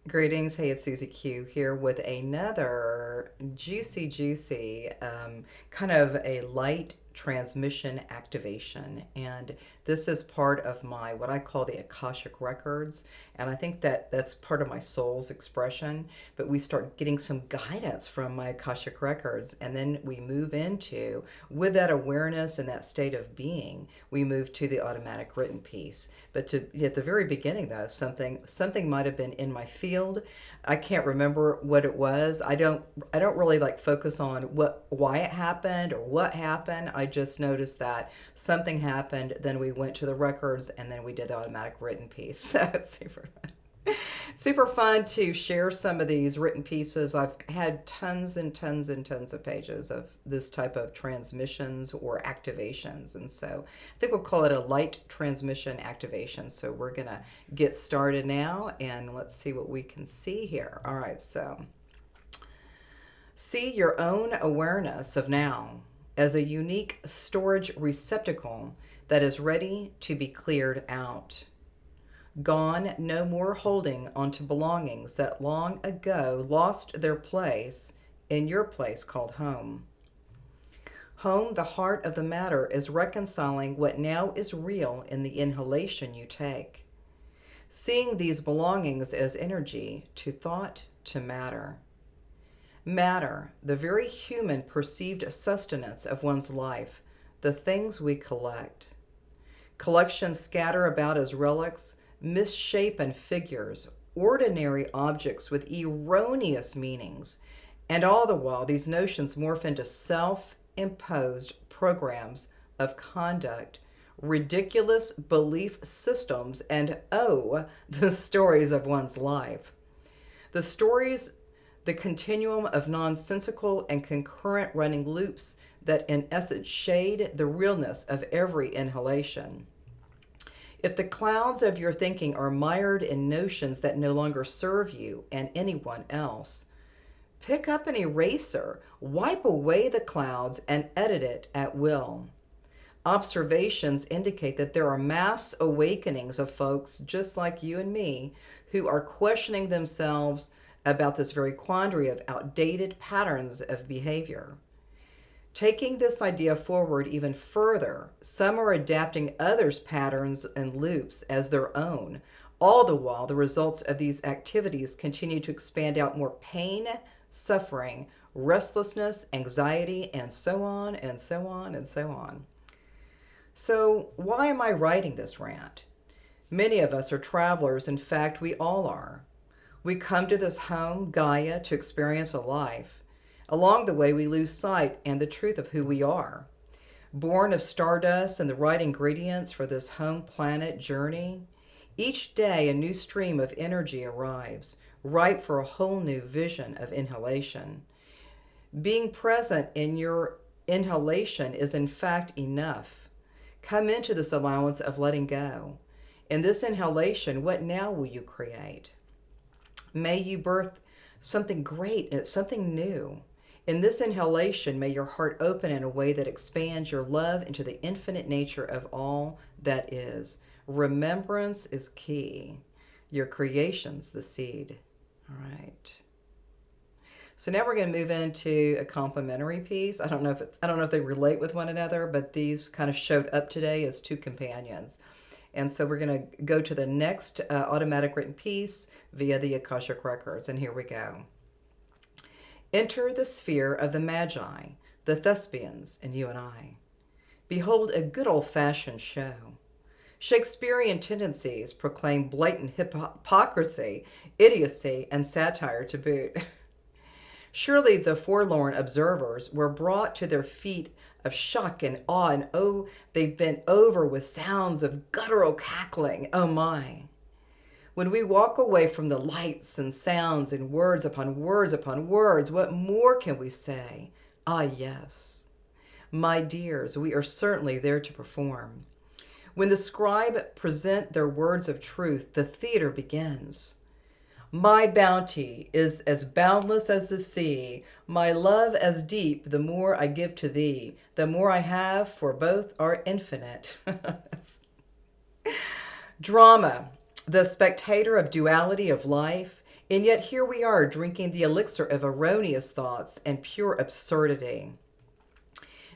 Greetings. Hey, it's Susie Q here with another juicy, kind of a light transmission activation. And this is part of my what I call the Akashic records. And I think that that's part of my soul's expression. But we start getting some guidance from my Akashic records. And then we move into, with that awareness and that state of being, we move to the automatic written piece. But to at the very beginning, though, something might have been in my field. I can't remember what it was. I don't really like focus on why it happened or what happened. I just noticed that something happened. Then we went to the records, and then we did the automatic written piece. So it's super fun to share some of these written pieces. I've had tons and tons and tons of pages of this type of transmissions or activations. And so I think we'll call it a light transmission activation. So we're going to get started now and let's see what we can see here. All right, so see your own awareness of now as a unique storage receptacle that is ready to be cleared out. Gone, no more holding onto belongings that long ago lost their place in your place called home. Home, the heart of the matter, is reconciling what now is real in the inhalation you take. Seeing these belongings as energy to thought to matter. Matter, the very human perceived sustenance of one's life, the things we collect. Collections scatter about as relics, misshapen figures, ordinary objects with erroneous meanings, and all the while these notions morph into self-imposed programs of conduct, ridiculous belief systems, and the stories of one's life. The stories, the continuum of nonsensical and concurrent running loops that in essence shade the realness of every inhalation. If the clouds of your thinking are mired in notions that no longer serve you and anyone else, pick up an eraser, wipe away the clouds, and edit it at will. Observations indicate that there are mass awakenings of folks just like you and me who are questioning themselves about this very quandary of outdated patterns of behavior. Taking this idea forward even further, some are adapting others' patterns and loops as their own. All the while, the results of these activities continue to expand out more pain, suffering, restlessness, anxiety, and so on and so on and so on. So, why am I writing this rant? Many of us are travelers. In fact, we all are. We come to this home, Gaia, to experience a life. Along the way, we lose sight and the truth of who we are. Born of stardust and the right ingredients for this home planet journey, each day a new stream of energy arrives, ripe for a whole new vision of inhalation. Being present in your inhalation is in fact enough. Come into this allowance of letting go. In this inhalation, what now will you create? May you birth something great and something new. In this inhalation, may your heart open in a way that expands your love into the infinite nature of all that is. Remembrance is key. Your creation's the seed. All right. So now we're going to move into a complementary piece. I don't know if they relate with one another, but these kind of showed up today as two companions. And so we're going to go to the next automatic written piece via the Akashic records. And here we go. Enter the sphere of the Magi, the thespians, and you and I. Behold a good old-fashioned show. Shakespearean tendencies proclaim blatant hypocrisy, idiocy, and satire to boot. Surely the forlorn observers were brought to their feet of shock and awe, and oh, they bent over with sounds of guttural cackling. Oh my! When we walk away from the lights and sounds and words upon words upon words, what more can we say? Ah, yes. My dears, we are certainly there to perform. When the scribe present their words of truth, the theater begins. My bounty is as boundless as the sea, my love as deep, the more I give to thee, the more I have, for both are infinite. Drama, the spectator of duality of life, And yet here we are drinking the elixir of erroneous thoughts and pure absurdity.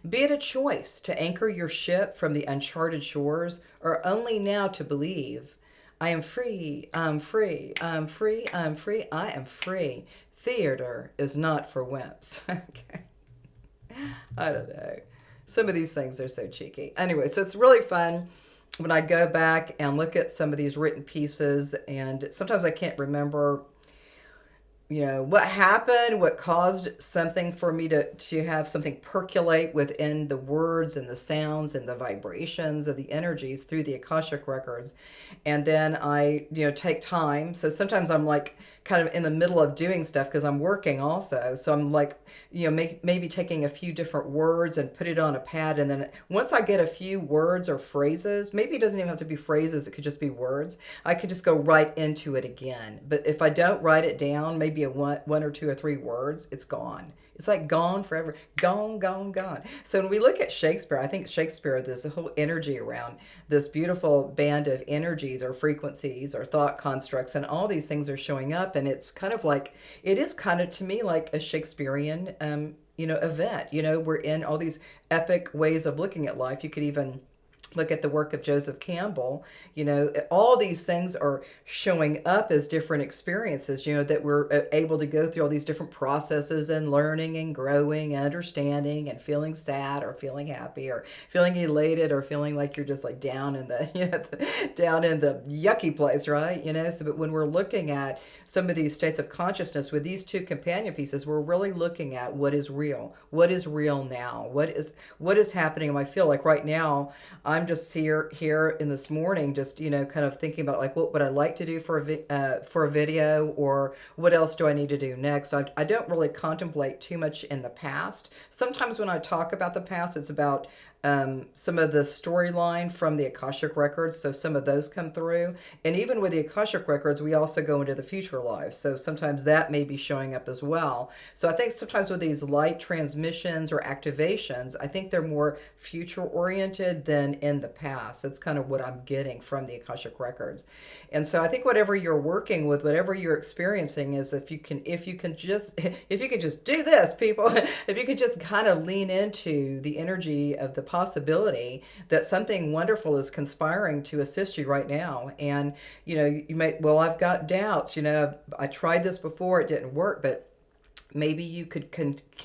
Be it a choice to anchor your ship from the uncharted shores, or only now to believe, I am free, I'm free, I'm free, I'm free, I am free. Theater is not for wimps. Okay. I don't know. Some of these things are so cheeky. Anyway, so it's really fun when I go back and look at some of these written pieces, and sometimes I can't remember, what happened, what caused something for me to have something percolate within the words and the sounds and the vibrations of the energies through the Akashic records. And then I take time. So sometimes I'm like kind of in the middle of doing stuff because I'm working also, so I'm like maybe taking a few different words and put it on a pad, and then once I get a few words or phrases, maybe it doesn't even have to be phrases, it could just be words, I could just go right into it again. But if I don't write it down, maybe a one or two or three words, it's gone. It's like gone forever. Gone, gone, gone. So when we look at Shakespeare, I think Shakespeare, there's a whole energy around this beautiful band of energies or frequencies or thought constructs, and all these things are showing up. And it's kind of like, it is kind of to me like a Shakespearean, event. We're in all these epic ways of looking at life. You could even look at the work of Joseph Campbell. All these things are showing up as different experiences, that we're able to go through all these different processes and learning and growing and understanding and feeling sad or feeling happy or feeling elated or feeling like you're just like down in the, down in the yucky place, right? So, but when we're looking at some of these states of consciousness with these two companion pieces, we're really looking at what is real now, what is happening. And I feel like right now, I'm just here in this morning, just kind of thinking about like what would I like to do for a video, or what else do I need to do next. I don't really contemplate too much in the past. Sometimes when I talk about the past, it's about some of the storyline from the Akashic records, so some of those come through. And even with the Akashic records, we also go into the future lives, so sometimes that may be showing up as well. So I think sometimes with these light transmissions or activations, I think they're more future oriented than in the past. That's kind of what I'm getting from the Akashic records. And so I think whatever you're working with, whatever you're experiencing, is if you can just do this, people, if you could just kind of lean into the energy of the possibility that something wonderful is conspiring to assist you right now. And you may, well, I've got doubts, I tried this before, it didn't work, but maybe you could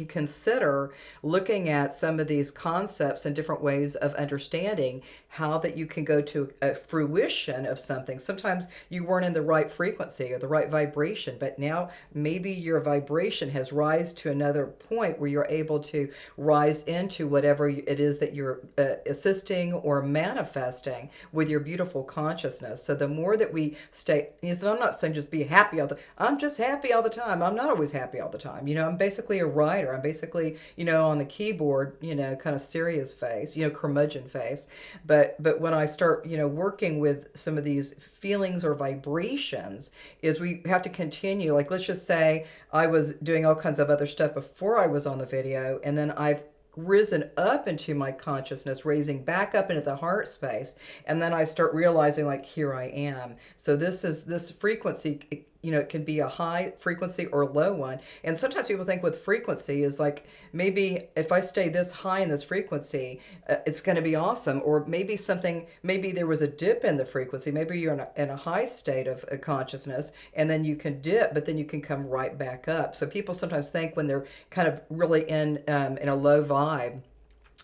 consider looking at some of these concepts and different ways of understanding how that you can go to a fruition of something. Sometimes you weren't in the right frequency or the right vibration, but now maybe your vibration has rise to another point where you're able to rise into whatever it is that you're assisting or manifesting with your beautiful consciousness. So the more that we stay, I'm not saying just be happy I'm just happy all the time. I'm not always happy all the time. I'm basically a writer. I'm basically, on the keyboard, kind of serious face, curmudgeon face. But when I start, working with some of these feelings or vibrations, is we have to continue. Like, let's just say I was doing all kinds of other stuff before I was on the video, and then I've risen up into my consciousness, raising back up into the heart space, and then I start realizing, like, here I am. So this frequency, it can be a high frequency or low one. And sometimes people think with frequency is like, maybe if I stay this high in this frequency, it's going to be awesome. Or maybe there was a dip in the frequency. Maybe you're in a high state of consciousness, and then you can dip, but then you can come right back up. So people sometimes think when they're kind of really in a low vibe,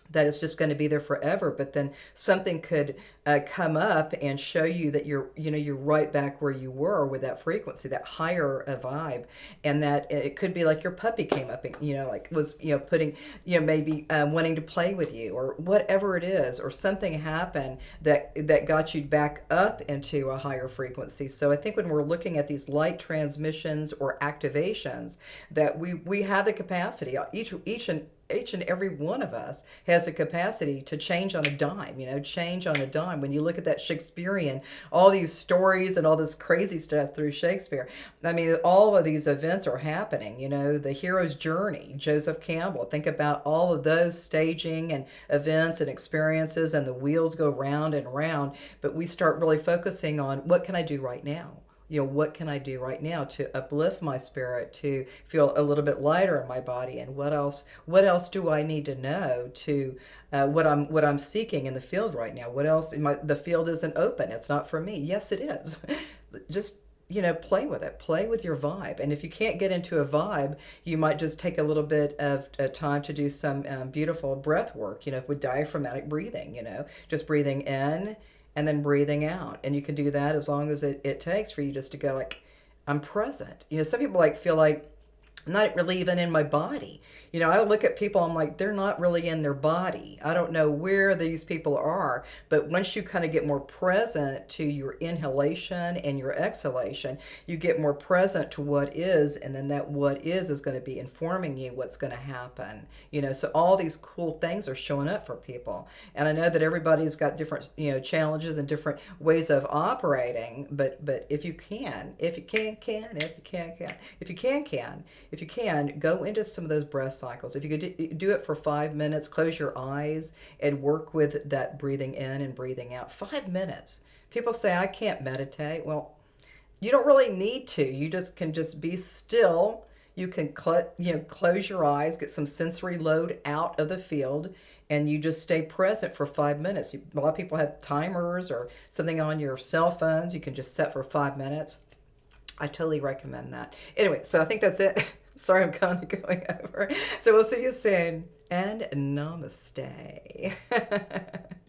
that it's just going to be there forever, but then something could come up and show you that you're right back where you were with that frequency, that higher vibe. And that it could be like your puppy came up and like was putting maybe wanting to play with you, or whatever it is, or something happened that got you back up into a higher frequency. So I think when we're looking at these light transmissions or activations, that we have the capacity, each and every one of us has a capacity to change on a dime, change on a dime. When you look at that Shakespearean, all these stories and all this crazy stuff through Shakespeare, I mean, all of these events are happening, the hero's journey, Joseph Campbell, think about all of those staging and events and experiences, and the wheels go round and round, but we start really focusing on what can I do right now? what can I do right now to uplift my spirit, to feel a little bit lighter in my body, and what else do I need to know to what I'm seeking in the field right now? What else? The field isn't open. It's not for me. Yes, it is. Just play with it, play with your vibe. And if you can't get into a vibe, you might just take a little bit of time to do some beautiful breath work, with diaphragmatic breathing, just breathing in and then breathing out. And you can do that as long as it takes for you just to go like, I'm present. Some people like feel like I'm not really even in my body. I look at people, I'm like, they're not really in their body. I don't know where these people are, but once you kind of get more present to your inhalation and your exhalation, you get more present to what is, and then that what is going to be informing you what's going to happen. So all these cool things are showing up for people. And I know that everybody's got different, challenges and different ways of operating, but if you can, if you can, go into some of those breath cycles. If you could do it for 5 minutes, close your eyes and work with that breathing in and breathing out. 5 minutes. People say, I can't meditate. Well, you don't really need to. You just can just be still. You can close your eyes, get some sensory load out of the field, and you just stay present for 5 minutes. A lot of people have timers or something on your cell phones. You can just set for 5 minutes. I totally recommend that. Anyway, so I think that's it. Sorry, I'm kind of going over. So we'll see you soon, and namaste.